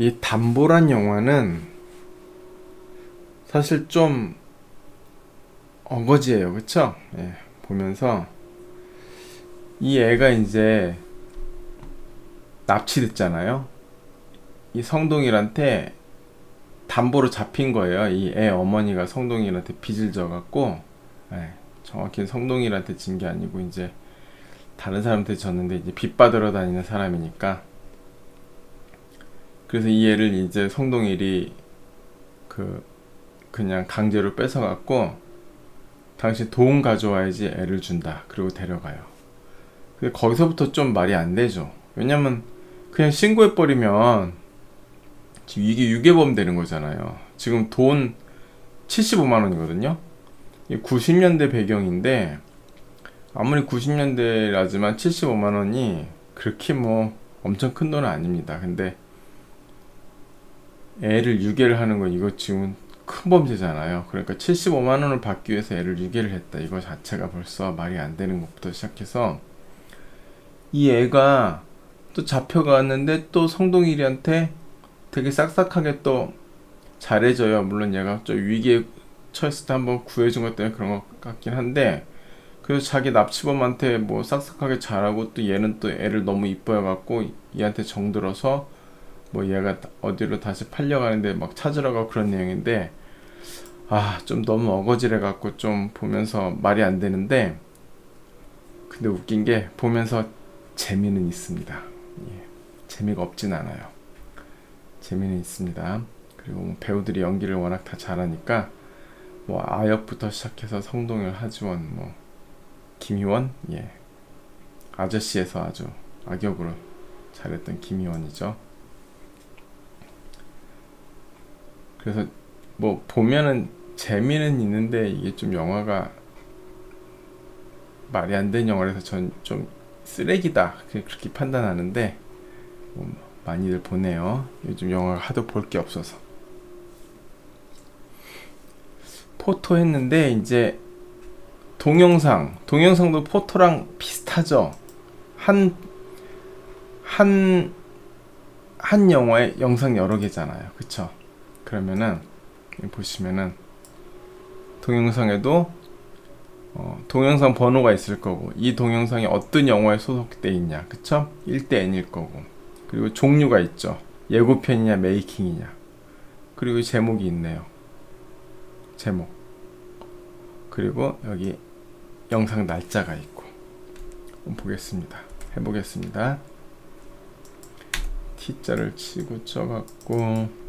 이 담보란 영화는 사실 좀 어거지예요, 그쵸? 예, 보면서 이 애가 이제 납치됐잖아요. 이 성동일한테 담보로 잡힌 거예요. 이 애 어머니가 성동일한테 빚을 져갖고, 예, 정확히 성동일한테 진 게 아니고 이제 다른 사람한테 졌는데 이제 빚 받으러 다니는 사람이니까. 그래서 이 애를 이제 성동일이 그 그냥 강제로 뺏어갖고 당신 돈 가져와야지 애를 준다. 그리고 데려가요. 근데 거기서부터 좀 말이 안 되죠. 왜냐면 그냥 신고해버리면 이게 유괴범 되는 거잖아요. 지금 돈 75만 원이거든요. 90년대 배경인데 아무리 90년대라지만 75만 원이 그렇게 뭐 엄청 큰 돈은 아닙니다. 근데 애를 유괴를 하는 건 이거 지금 큰 범죄잖아요. 그러니까 75만 원을 받기 위해서 애를 유괴를 했다. 이거 자체가 벌써 말이 안 되는 것부터 시작해서 이 애가 또 잡혀갔는데 또 성동일이한테 되게 싹싹하게 또 잘해줘요. 물론 얘가 좀 위기에 처했을 때 한번 구해준 것 때문에 그런 것 같긴 한데 그래서 자기 납치범한테 뭐 싹싹하게 잘하고 또 얘는 또 애를 너무 이뻐해갖고 얘한테 정들어서 뭐 얘가 어디로 다시 팔려가는데 막 찾으러 가고 그런 내용인데 좀 너무 어거지래갖고 좀 보면서 말이 안 되는데 근데 웃긴 게 보면서 재미는 있습니다. 예, 재미가 없진 않아요. 재미는 있습니다. 그리고 뭐 배우들이 연기를 워낙 다 잘하니까 뭐 아역부터 시작해서 성동일, 하지원, 뭐 김희원, 예, 아저씨에서 아주 악역으로 잘했던 김희원이죠. 그래서 뭐 보면은 재미는 있는데 이게 좀 영화가 말이 안 되는 영화라서 전 좀 쓰레기다 그렇게 판단하는데 뭐 많이들 보네요. 요즘 영화가 하도 볼 게 없어서 포토 했는데 이제 동영상도 포토랑 비슷하죠. 한 영화에 영상 여러 개잖아요, 그쵸? 그러면은 보시면은 동영상에도 동영상 번호가 있을 거고 이 동영상이 어떤 영화에 소속돼 있냐, 그쵸? 1대 N일 거고 그리고 종류가 있죠. 예고편이냐 메이킹이냐 그리고 제목이 있네요. 제목 그리고 여기 영상 날짜가 있고 보겠습니다. 해보겠습니다. T자를 치고 쳐갖고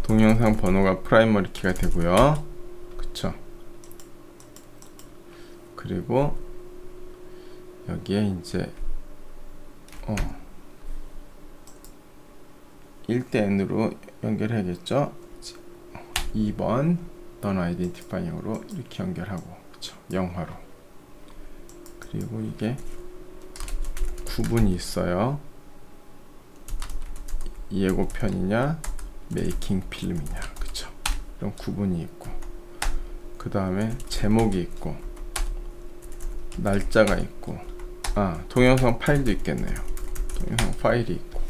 동영상 번호가 프라이머리 키가 되고요. 그쵸? 그리고 여기에 이제 1대 N으로 연결해야겠죠? 2번 non identifying으로 이렇게 연결하고 그쵸? 영화로 그리고 이게 구분이 있어요. 예고편이냐 메이킹 필름이냐 그쵸? 이런 구분이 있고 그 다음에 제목이 있고 날짜가 있고 동영상 파일도 있겠네요. 동영상 파일이 있고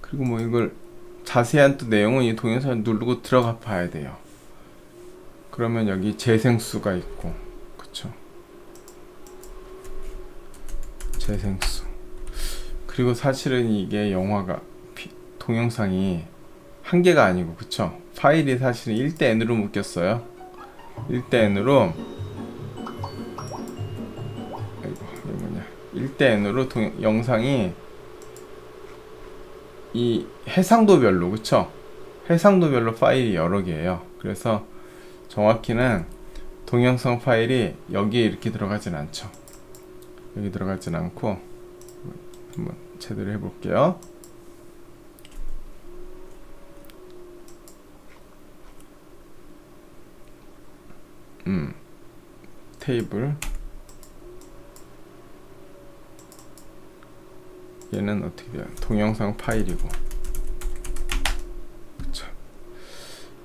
그리고 뭐 이걸 자세한 또 내용은 이 동영상을 누르고 들어가 봐야 돼요. 그러면 여기 재생수가 있고 그쵸? 재생수 그리고 사실은 이게 영화가 동영상이 한 개가 아니고 그쵸? 파일이 사실은 1대 N으로 묶였어요. 1대 N으로 1대 N으로 영상이 이 해상도별로 그쵸? 해상도별로 파일이 여러 개예요. 그래서 정확히는 동영상 파일이 여기에 이렇게 들어가진 않죠. 여기 들어가진 않고 한번 제대로 해볼게요. 테이블 얘는 어떻게 돼요? 동영상 파일이고 그쵸?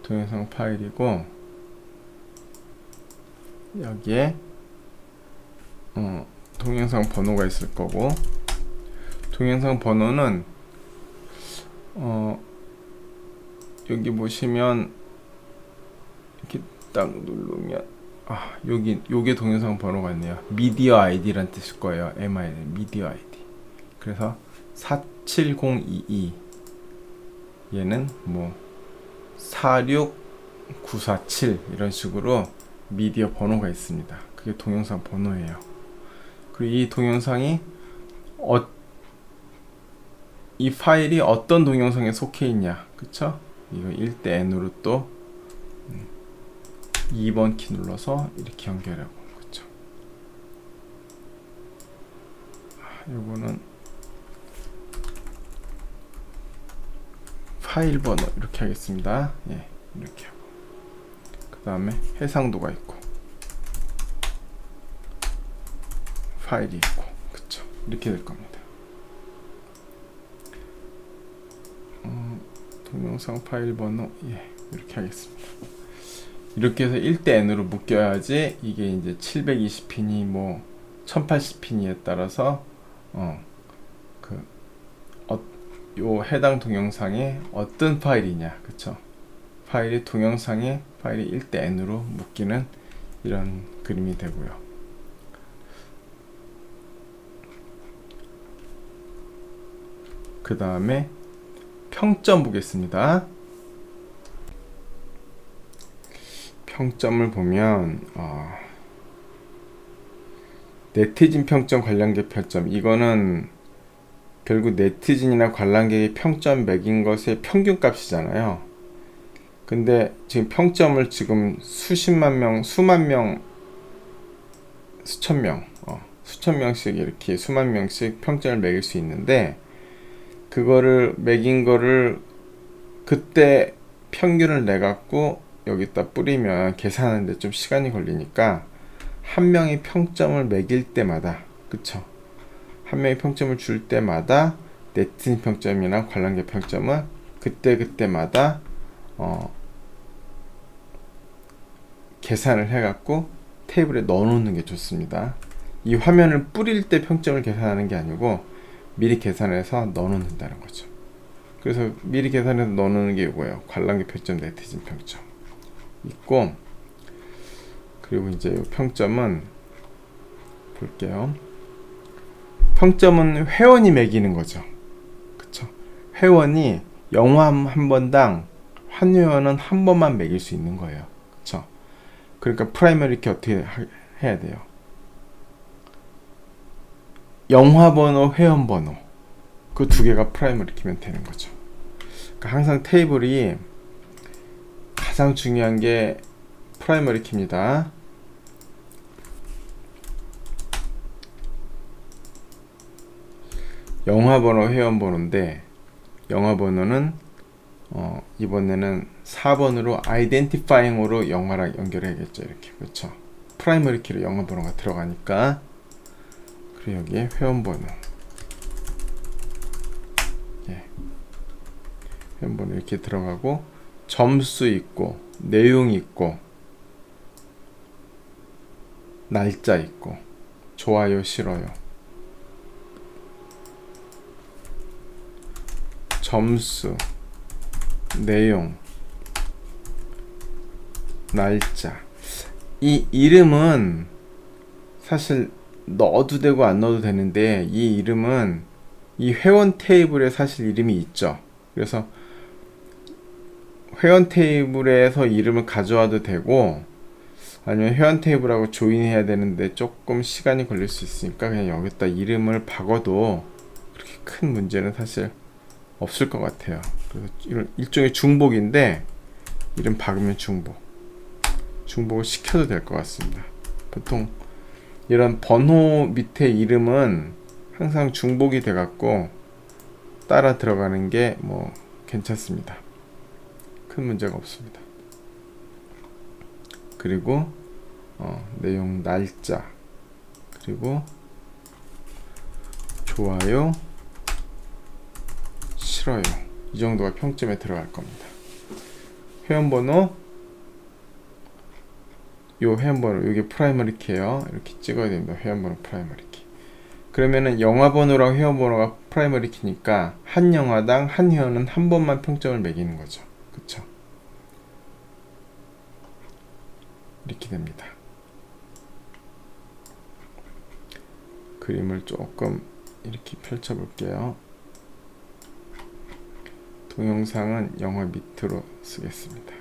동영상 파일이고 여기에 동영상 번호가 있을 거고, 동영상 번호는 여기 보시면 이렇게 딱 누르면 요게 동영상 번호가 있네요. 미디어 아이디란 뜻일 거예요. MID 미디어 아이디. 그래서 47022, 얘는 뭐 46947 이런 식으로 미디어 번호가 있습니다. 그게 동영상 번호예요. 그리고 이 동영상이 이 파일이 어떤 동영상에 속해 있냐, 그쵸? 이거 1대 N으로 또 2번 키 눌러서 이렇게 연결하고, 그쵸? 요거는 파일 번호 이렇게 하겠습니다. 예, 이렇게 하고, 그 다음에 해상도가 있고 파일이 있고, 그쵸? 이렇게 될 겁니다. 동영상 파일 번호, 예, 이렇게 하겠습니다. 이렇게 해서 1대 N으로 묶여야지 이게 이제 720핀이 뭐 1080핀이에 따라서 요 해당 동영상에 어떤 파일이냐, 그쵸? 파일이 동영상에 파일이 1대 N으로 묶이는 이런 그림이 되고요. 그 다음에 평점 보겠습니다. 평점을 보면 네티즌 평점, 관람객 평점, 이거는 결국 네티즌이나 관람객이 평점 매긴 것의 평균값이잖아요. 근데 지금 평점을 지금 수십만 명, 수만 명, 수천 명, 수천 명씩 이렇게 수만 명씩 평점을 매길 수 있는데, 그거를 매긴 거를 그때 평균을 내갖고 여기다 뿌리면 계산하는데 좀 시간이 걸리니까 한 명이 평점을 매길 때마다, 그쵸? 한 명이 평점을 줄 때마다 네티즌 평점이나 관람객 평점은 그때마다 계산을 해갖고 테이블에 넣어 놓는 게 좋습니다. 이 화면을 뿌릴 때 평점을 계산하는 게 아니고 미리 계산해서 넣어 놓는다는 거죠. 그래서 미리 계산해서 넣어 놓는 게 이거예요. 관람객 평점, 네티즌 평점 있고, 그리고 이제 이 평점은 볼게요. 평점은 회원이 매기는 거죠. 그쵸? 회원이 영화 한 번당 한 회원은 한 번만 매길 수 있는 거예요. 그쵸? 그러니까 프라이머리 키 어떻게 해야 돼요? 영화 번호, 회원 번호, 그 두 개가 프라이머리 키면 되는 거죠. 그러니까 항상 테이블이 가장 중요한 게 프라이머리 키입니다. 영화 번호, 회원 번호인데, 영화 번호는 이번에는 4번으로 아이덴티파잉으로 영화랑 연결해야겠죠. 이렇게, 그렇죠? 프라이머리 키로 영화 번호가 들어가니까. 그리고 여기에 회원 번호, 예, 회원 번호 이렇게 들어가고, 점수 있고, 내용 있고, 날짜 있고, 좋아요, 싫어요, 점수, 내용, 날짜. 이 이름은 사실 넣어도 되고 안 넣어도 되는데, 이 이름은 이 회원 테이블에 사실 이름이 있죠. 그래서 회원 테이블에서 이름을 가져와도 되고, 아니면 회원 테이블하고 조인해야 되는데 조금 시간이 걸릴 수 있으니까 그냥 여기다 이름을 박아도 그렇게 큰 문제는 사실 없을 것 같아요. 그래서 일종의 중복인데, 이름 박으면 중복을 시켜도 될 것 같습니다. 보통 이런 번호 밑에 이름은 항상 중복이 돼 갖고 따라 들어가는 게 뭐 괜찮습니다. 큰 문제가 없습니다. 그리고 내용, 날짜, 그리고 좋아요, 싫어요, 이 정도가 평점에 들어갈 겁니다. 회원번호, 요 회원번호, 요게 프라이머리 키예요. 이렇게 찍어야 됩니다. 회원번호 프라이머리 키. 그러면은 영화번호랑 회원번호가 프라이머리 키니까 한 영화당 한 회원은 한 번만 평점을 매기는 거죠. 그쵸? 이렇게 됩니다. 그림을 조금 이렇게 펼쳐 볼게요. 동영상은 영화 밑으로 쓰겠습니다.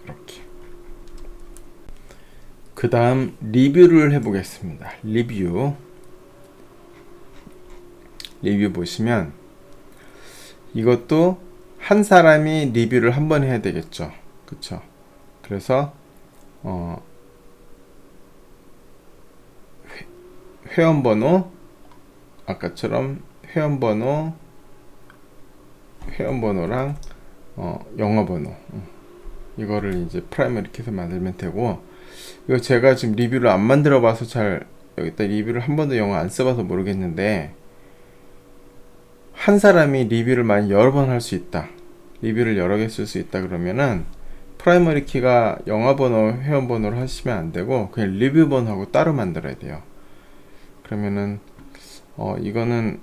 이렇게. 그 다음 리뷰를 해보겠습니다. 리뷰 보시면 이것도 한 사람이 리뷰를 한 번 해야 되겠죠. 그쵸? 그래서 회원번호, 아까처럼 회원번호랑 영화번호, 이거를 이제 프라이머리 키에서 만들면 되고, 이거 제가 지금 리뷰를 안 만들어 봐서 여기다 리뷰를 한 번도 영어 안 써봐서 모르겠는데, 한 사람이 리뷰를 많이 여러 번 할 수 있다, 리뷰를 여러 개 쓸 수 있다 그러면은 프라이머리 키가 영화번호, 회원번호를 하시면 안 되고 그냥 리뷰 번호하고 따로 만들어야 돼요. 그러면은 이거는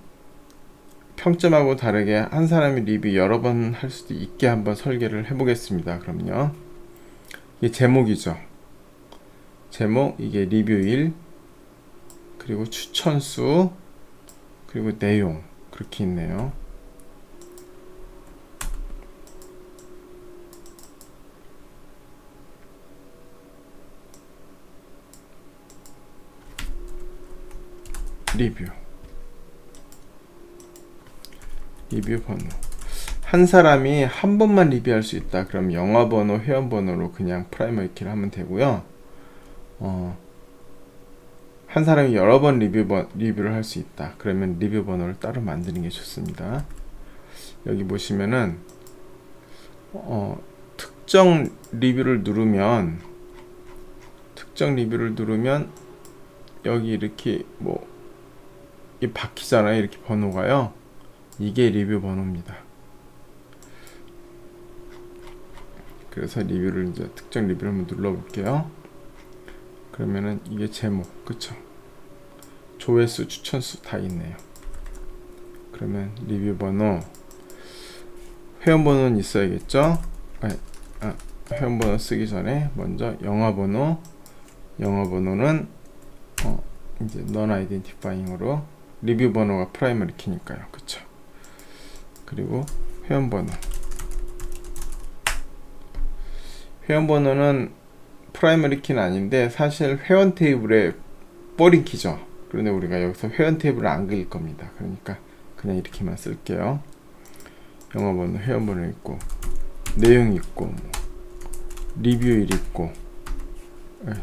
평점하고 다르게 한 사람이 리뷰 여러 번 할 수도 있게 한번 설계를 해보겠습니다. 그럼요. 이게 제목이죠. 제목, 이게 리뷰 1, 그리고 추천수, 그리고 내용, 그렇게 있네요. 리뷰 번호. 한 사람이 한 번만 리뷰할 수 있다. 그럼 영화 번호, 회원 번호로 그냥 프라이머리 키를 하면 되고요. 한 사람이 여러 번 리뷰를 할 수 있다. 그러면 리뷰 번호를 따로 만드는 게 좋습니다. 여기 보시면은 특정 리뷰를 누르면 여기 이렇게 이 바뀌잖아요. 이렇게 번호가요. 이게 리뷰 번호입니다. 그래서 리뷰를 이제 특정 리뷰를 한번 눌러볼게요. 그러면은 이게 제목, 그쵸? 조회수, 추천수 다 있네요. 그러면 리뷰 번호, 회원 번호는 있어야겠죠? 회원 번호 쓰기 전에 먼저 영화 번호는 이제 non identifying으로, 리뷰 번호가 프라이머리 키니까요. 그쵸? 그리고 회원 번호는 프라이머리 키는 아닌데 사실 회원 테이블에 포린 키죠. 그런데 우리가 여기서 회원 테이블을 안 그릴 겁니다. 그러니까 그냥 이렇게만 쓸게요. 영화번호, 회원번호 있고, 내용 있고, 리뷰일 있고,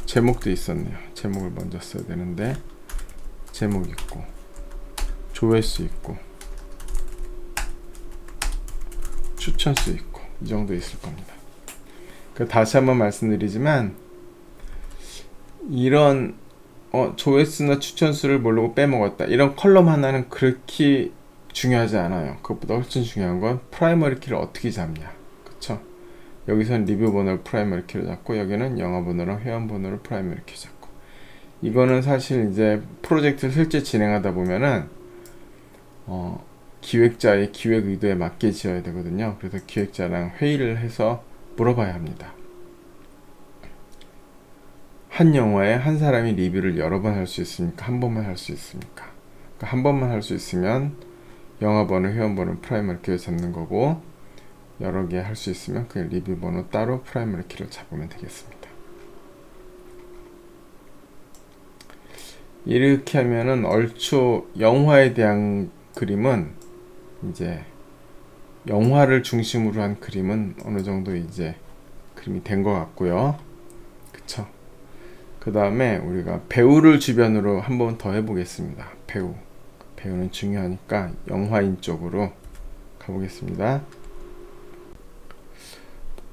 제목도 있었네요. 제목을 먼저 써야 되는데, 제목 있고, 조회수 있고, 추천수 있고, 이 정도 있을 겁니다. 다시 한번 말씀드리지만, 이런 조회수나 추천수를 모르고 빼먹었다, 이런 컬럼 하나는 그렇게 중요하지 않아요. 그것보다 훨씬 중요한 건 프라이머리 키를 어떻게 잡냐. 그쵸? 여기서는 리뷰 번호를 프라이머리 키로 잡고, 여기는 영화 번호랑 회원 번호를 프라이머리 키로 잡고. 이거는 사실 이제 프로젝트를 실제 진행하다 보면은 기획자의 기획 의도에 맞게 지어야 되거든요. 그래서 기획자랑 회의를 해서 물어봐야 합니다. 한 영화에 한 사람이 리뷰를 여러 번 할 수 있습니까? 한 번만 할 수 있습니까? 그러니까 한 번만 할 수 있으면 영화 번호, 회원 번호 프라이머리 키를 잡는 거고, 여러 개 할 수 있으면 그 리뷰 번호 따로 프라이머리 키를 잡으면 되겠습니다. 이렇게 하면은 얼추 영화에 대한 그림은, 이제 영화를 중심으로 한 그림은 어느 정도 이제 그림이 된 것 같고요. 그쵸? 그 다음에 우리가 배우를 주변으로 한번 더 해보겠습니다. 배우는 중요하니까 영화인 쪽으로 가보겠습니다.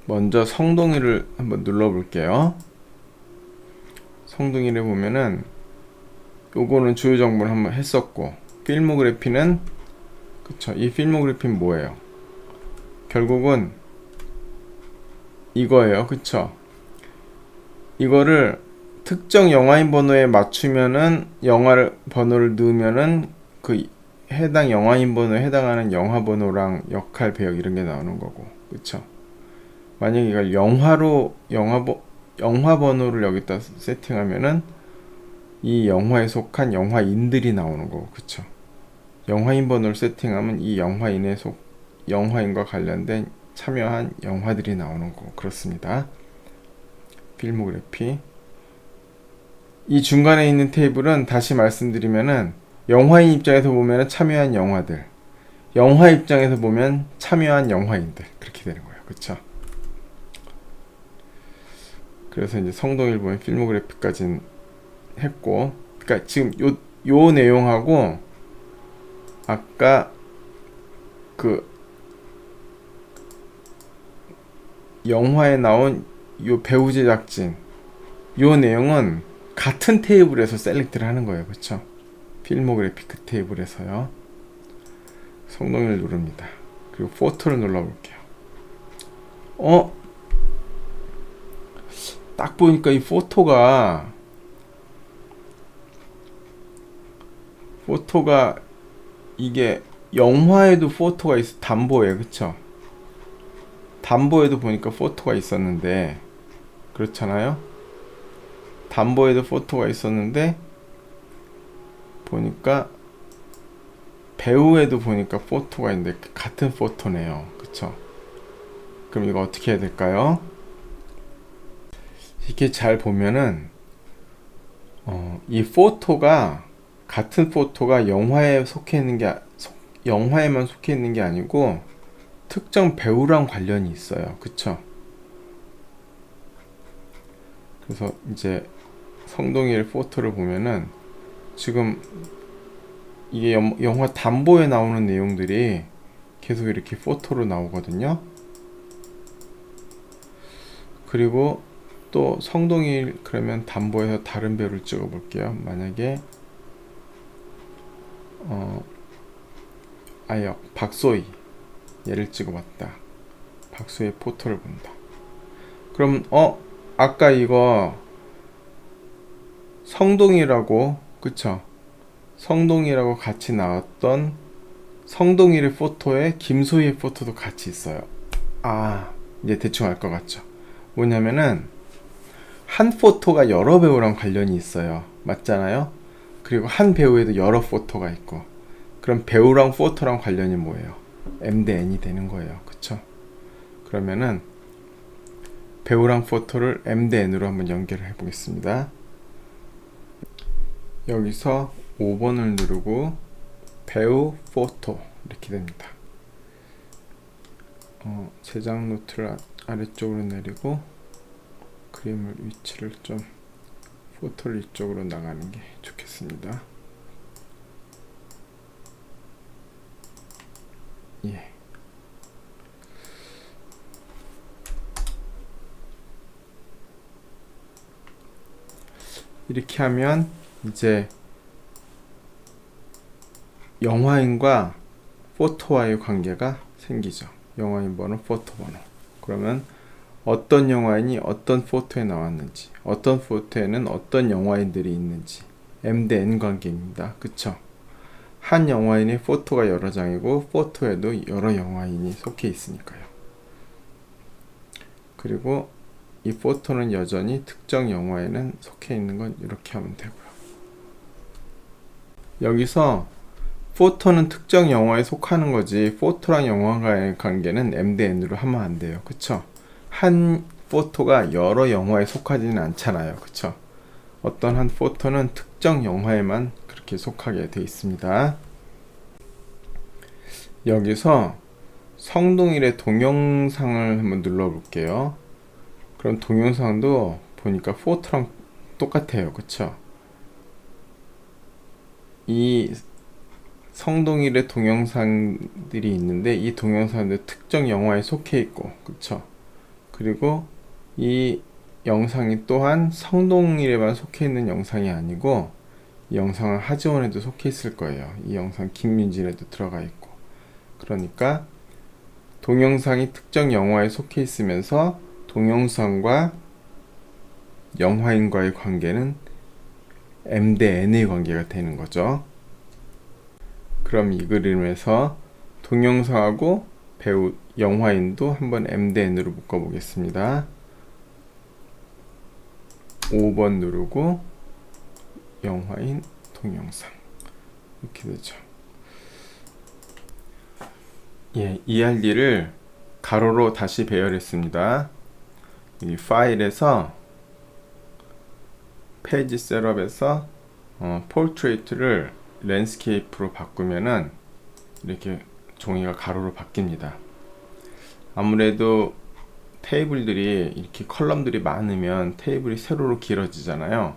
먼저 성동이를 한번 눌러볼게요. 성동이를 보면은 요거는 주요 정보를 한번 했었고, 필모그래피는, 그쵸, 이 필모그래피는 뭐예요? 결국은 이거예요. 그쵸? 이거를 특정 영화인 번호에 맞추면은 영화를 번호를 넣으면은 그 해당 영화인 번호에 해당하는 영화 번호랑 역할 배역 이런 게 나오는 거고. 그쵸? 만약에 이걸 영화 번호를 여기다 세팅하면은 이 영화에 속한 영화인들이 나오는 거고. 그쵸? 영화인 번호를 세팅하면 이 영화인과 관련된 참여한 영화들이 나오는 거고. 그렇습니다. 필모그래피. 이 중간에 있는 테이블은 다시 말씀드리면은 영화인 입장에서 보면 참여한 영화들, 영화 입장에서 보면 참여한 영화인들, 그렇게 되는 거예요. 그쵸? 그래서 이제 성동일 보면 필모그래피까지는 했고, 그러니까 지금 요 내용하고 아까 그 영화에 나온 요 배우 제작진 요 내용은 같은 테이블에서 셀렉트를 하는 거예요. 그쵸? 필모그래피 그 테이블에서요. 성동일 누릅니다. 그리고 포토를 눌러볼게요. 딱 보니까 이 포토가 이게 영화에도 포토가 담보에, 그쵸? 담보에도 보니까 포토가 있었는데, 그렇잖아요? 담보에도 포토가 있었는데 보니까 배우에도 보니까 포토가 있는데 같은 포토네요. 그쵸? 그럼 이거 어떻게 해야 될까요? 이렇게 잘 보면은 이 포토가 같은 포토가 영화에만 속해 있는 게 아니고 특정 배우랑 관련이 있어요. 그쵸? 그래서 이제 성동일 포토를 보면은 지금 이게 영화 담보에 나오는 내용들이 계속 이렇게 포토로 나오거든요. 그리고 또 성동일 그러면 담보에서 다른 배우를 찍어 볼게요. 만약에 아역 박소희 얘를 찍어봤다. 박소희 포토를 본다. 그럼 아까 이거 성동이라고, 그쵸? 성동이라고 같이 나왔던 성동일의 포토에 김소희의 포토도 같이 있어요. 이제 대충 알 것 같죠? 뭐냐면은 한 포토가 여러 배우랑 관련이 있어요. 맞잖아요? 그리고 한 배우에도 여러 포토가 있고, 그럼 배우랑 포토랑 관련이 뭐예요? M 대 N이 되는 거예요. 그쵸? 그러면은 배우랑 포토를 M 대 N으로 한번 연결을 해 보겠습니다. 여기서 5번을 누르고 배우 포토 이렇게 됩니다. 제작 노트를 아래쪽으로 내리고 그림을 위치를 좀 포토를 이쪽으로 나가는 게 좋겠습니다. 예. 이렇게 하면 이제 영화인과 포토와의 관계가 생기죠. 영화인 번호, 포토 번호. 그러면 어떤 영화인이 어떤 포토에 나왔는지, 어떤 포토에는 어떤 영화인들이 있는지, M 대 N 관계입니다. 그쵸? 한 영화인의 포토가 여러 장이고 포토에도 여러 영화인이 속해 있으니까요. 그리고 이 포토는 여전히 특정 영화에는 속해 있는 건 이렇게 하면 되고요. 여기서 포토는 특정 영화에 속하는 거지 포토랑 영화과의 관계는 M 대 N으로 하면 안 돼요. 그쵸? 한 포토가 여러 영화에 속하지는 않잖아요. 그쵸? 어떤 한 포토는 특정 영화에만 그렇게 속하게 되어 있습니다. 여기서 성동일의 동영상을 한번 눌러볼게요. 그럼 동영상도 보니까 포토랑 똑같아요. 그쵸? 이 성동일의 동영상들이 있는데 이 동영상도 특정 영화에 속해 있고, 그쵸? 그리고 이 영상이 또한 성동일에만 속해 있는 영상이 아니고 이 영상은 하지원에도 속해 있을 거예요. 이 영상 김민진에도 들어가 있고. 그러니까 동영상이 특정 영화에 속해 있으면서 동영상과 영화인과의 관계는 M 대 N의 관계가 되는 거죠. 그럼 이 그림에서 동영상하고 배우 영화인도 한번 M 대 N으로 묶어 보겠습니다. 5번 누르고 영화인 동영상 이렇게 되죠. 예, ERD를 가로로 다시 배열했습니다. 이 파일에서 페이지 셋업에서 포트레이트를 랜드스케이프로 바꾸면은 이렇게 종이가 가로로 바뀝니다. 아무래도 테이블들이 이렇게 컬럼들이 많으면 테이블이 세로로 길어지잖아요.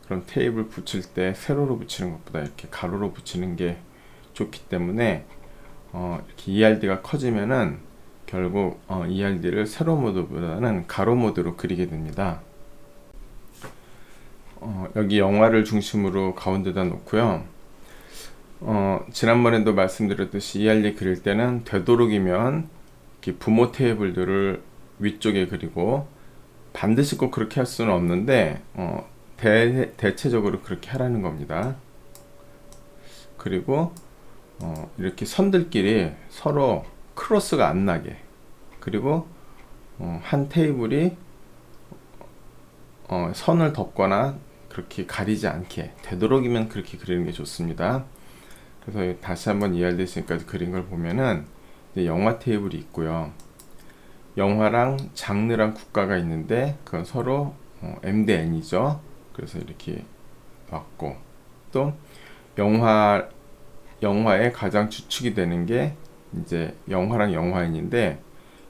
그럼 테이블 붙일 때 세로로 붙이는 것보다 이렇게 가로로 붙이는 게 좋기 때문에 이렇게 ERD가 커지면은 결국 ERD를 세로 모드보다는 가로 모드로 그리게 됩니다. 여기 영화를 중심으로 가운데다 놓고요. 지난번에도 말씀드렸듯이 ERD 그릴 때는 되도록이면 이렇게 부모 테이블들을 위쪽에 그리고 반드시 꼭 그렇게 할 수는 없는데 대체적으로 그렇게 하라는 겁니다. 그리고 이렇게 선들끼리 서로 크로스가 안 나게, 그리고 한 테이블이 선을 덮거나 그렇게 가리지 않게 되도록이면 그렇게 그리는 게 좋습니다. 그래서 다시 한번 ERD 지금까지 그린 걸 보면은 이제 영화 테이블이 있고요. 영화랑 장르랑 국가가 있는데 그건 서로 M 대 N이죠. 그래서 이렇게 왔고, 또 영화의 가장 주축이 되는 게 이제 영화랑 영화인인데,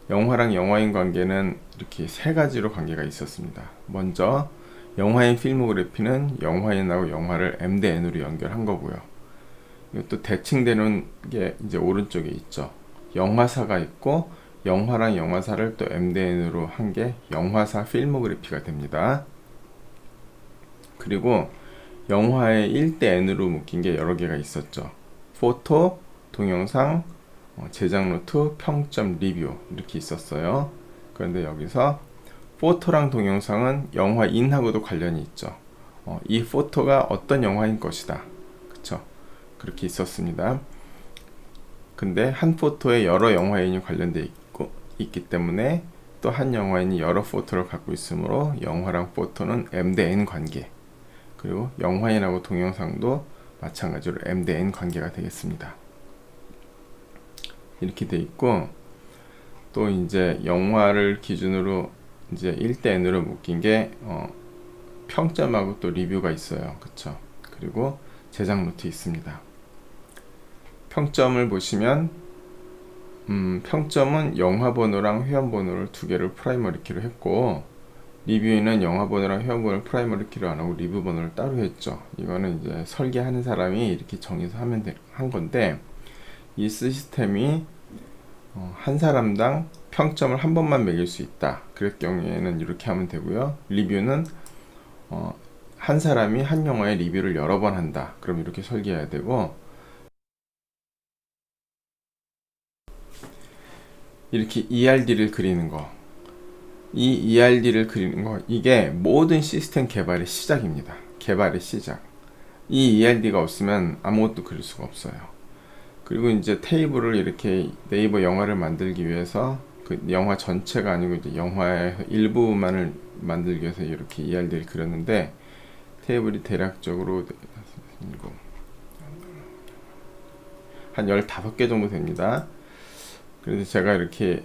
영화랑 영화인 관계는 이렇게 세 가지로 관계가 있었습니다. 먼저 영화인 필모그래피는 영화인하고 영화를 M 대 N으로 연결한 거고요. 또 대칭되는 게 이제 오른쪽에 있죠. 영화사가 있고 영화랑 영화사를 또 M 대 N으로 한 게 영화사 필모그래피가 됩니다. 그리고 영화의 1대 N으로 묶인 게 여러 개가 있었죠. 포토, 동영상, 제작 노트, 평점, 리뷰 이렇게 있었어요. 그런데 여기서 포토랑 동영상은 영화인하고도 관련이 있죠. 이 포토가 어떤 영화인 것이다. 그쵸? 그렇게 있었습니다. 근데 한 포토에 여러 영화인이 관련되어 있기 때문에 또 한 영화인이 여러 포토를 갖고 있으므로 영화랑 포토는 M 대 N 관계, 그리고 영화인하고 동영상도 마찬가지로 M 대 N 관계가 되겠습니다. 이렇게 돼 있고, 또 이제 영화를 기준으로 이제 1대 N으로 묶인 게 평점하고 또 리뷰가 있어요. 그쵸? 그리고 제작 노트 있습니다. 평점을 보시면 평점은 영화 번호랑 회원 번호를 두 개를 프라이머리 키로 했고, 리뷰는 영화 번호랑 회원 번호를 프라이머리 키로 안 하고 리뷰 번호를 따로 했죠. 이거는 이제 설계하는 사람이 이렇게 정해서 한 건데, 이 시스템이 한 사람당 평점을 한 번만 매길 수 있다. 그럴 경우에는 이렇게 하면 되고요. 리뷰는 한 사람이 한 영화의 리뷰를 여러 번 한다. 그럼 이렇게 설계해야 되고, 이렇게 ERD를 그리는 거, 이 ERD를 그리는 거, 이게 모든 시스템 개발의 시작입니다. 개발의 시작. 이 ERD가 없으면 아무것도 그릴 수가 없어요. 그리고 이제 테이블을 이렇게 네이버 영화를 만들기 위해서 그 영화 전체가 아니고 이제 영화의 일부만을 만들기 위해서 이렇게 ERD를 그렸는데, 테이블이 대략적으로 한 15개 정도 됩니다. 그래서 제가 이렇게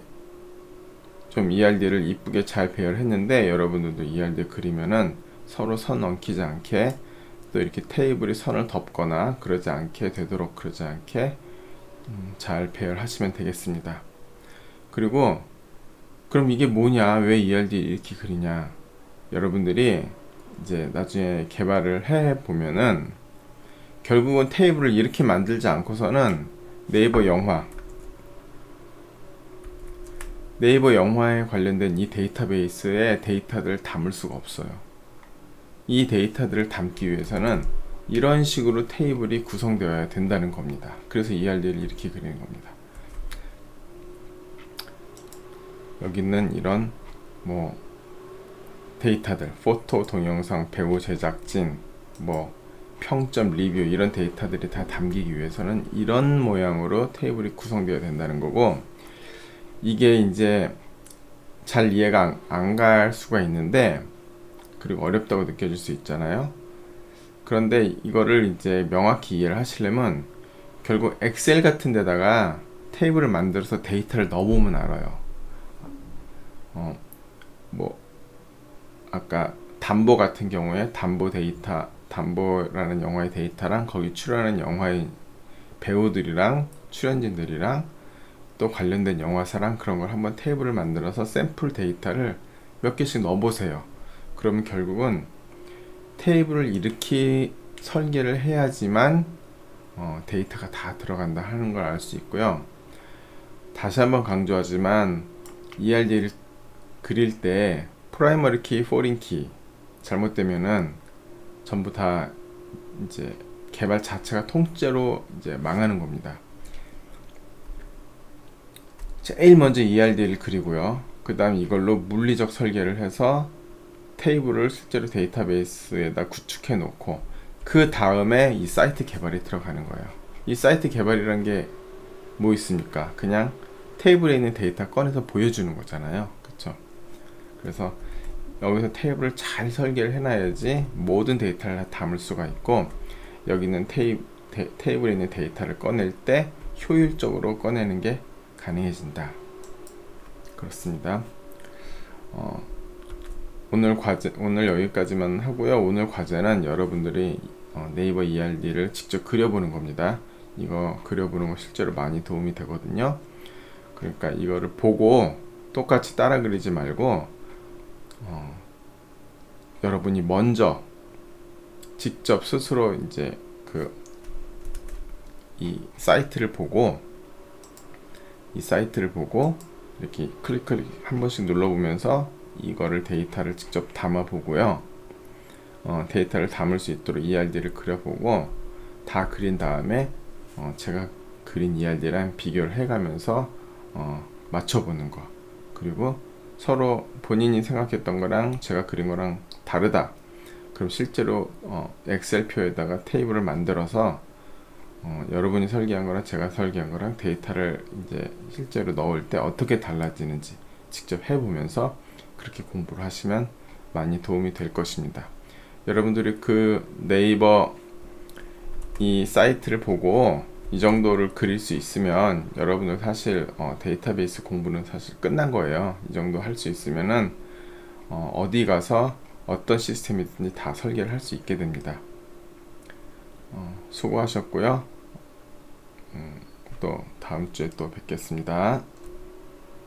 좀 ERD를 이쁘게 잘 배열했는데, 여러분들도 ERD 그리면은 서로 선 엉키지 않게, 또 이렇게 테이블이 선을 덮거나 그러지 않게 되도록, 그러지 않게 잘 배열하시면 되겠습니다. 그리고 그럼 이게 뭐냐, 왜 ERD 이렇게 그리냐, 여러분들이 이제 나중에 개발을 해 보면은 결국은 테이블을 이렇게 만들지 않고서는 네이버 영화에 관련된 이 데이터베이스에 데이터들을 담을 수가 없어요. 이 데이터들을 담기 위해서는 이런 식으로 테이블이 구성되어야 된다는 겁니다. 그래서 ERD를 이렇게 그리는 겁니다. 여기는 이런 뭐 데이터들, 포토, 동영상, 배우, 제작진, 뭐 평점, 리뷰 이런 데이터들이 다 담기기 위해서는 이런 모양으로 테이블이 구성되어야 된다는 거고, 이게 이제 잘 이해가 안 갈 수가 있는데, 그리고 어렵다고 느껴질 수 있잖아요. 그런데 이거를 이제 명확히 이해를 하시려면 결국 엑셀 같은 데다가 테이블을 만들어서 데이터를 넣어보면 알아요. 뭐 아까 담보 같은 경우에 담보 데이터, 담보라는 영화의 데이터랑 거기 출연하는 영화의 배우들이랑 출연진들이랑 또 관련된 영화사랑 그런 걸 한번 테이블을 만들어서 샘플 데이터를 몇 개씩 넣어보세요. 그러면 결국은 테이블을 이렇게 설계를 해야지만 데이터가 다 들어간다 하는 걸 알 수 있고요. 다시 한번 강조하지만 ERD를 그릴 때 프라이머리 키, 포린 키 잘못되면은 전부 다 이제 개발 자체가 통째로 이제 망하는 겁니다. 제일 먼저 ERD를 그리고요. 그 다음 이걸로 물리적 설계를 해서 테이블을 실제로 데이터베이스에다 구축해 놓고 그 다음에 이 사이트 개발이 들어가는 거예요. 이 사이트 개발이란 게 뭐 있습니까? 그냥 테이블에 있는 데이터 꺼내서 보여주는 거잖아요. 그쵸? 그래서 여기서 테이블을 잘 설계를 해놔야지 모든 데이터를 다 담을 수가 있고, 여기는 테이블에 있는 데이터를 꺼낼 때 효율적으로 꺼내는 게 가능해진다. 그렇습니다. 오늘 여기까지만 하고요. 오늘 과제는 여러분들이 네이버 ERD를 직접 그려보는 겁니다. 이거 그려보는 거 실제로 많이 도움이 되거든요. 그러니까 이거를 보고 똑같이 따라 그리지 말고 여러분이 먼저 직접 스스로 이제 이 사이트를 보고 이렇게 클릭 한 번씩 눌러보면서 이거를 데이터를 직접 담아 보고요. 데이터를 담을 수 있도록 ERD를 그려보고 다 그린 다음에 제가 그린 ERD랑 비교를 해가면서 맞춰보는 거, 그리고 서로 본인이 생각했던 거랑 제가 그린 거랑 다르다. 그럼 실제로 엑셀표에다가 테이블을 만들어서 여러분이 설계한 거랑 제가 설계한 거랑 데이터를 이제 실제로 넣을 때 어떻게 달라지는지 직접 해보면서 그렇게 공부를 하시면 많이 도움이 될 것입니다. 여러분들이 그 네이버 이 사이트를 보고 이 정도를 그릴 수 있으면 여러분들 사실 데이터베이스 공부는 사실 끝난 거예요. 이 정도 할 수 있으면은 어디 가서 어떤 시스템이든지 다 설계를 할 수 있게 됩니다. 수고하셨고요. 또 다음 주에 또 뵙겠습니다.